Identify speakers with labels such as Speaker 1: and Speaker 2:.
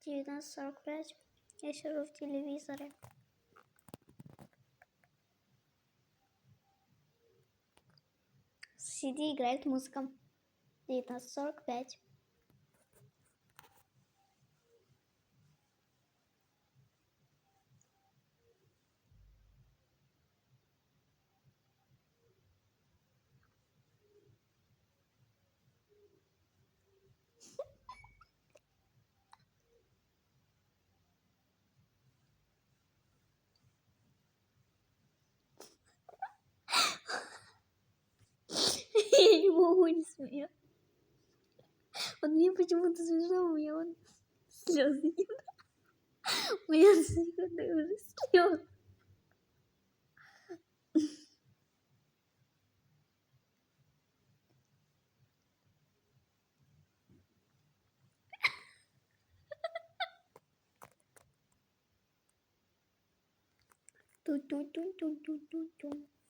Speaker 1: 19:45. Я сижу в телевизоре. Сиди, играет музыка. 19:45. Я не могу не смеяться. Вот мне почему-то смешно, у меня вот слезы идут. У меня уже слезы. Ту-ту-ту-ту-ту-ту-ту.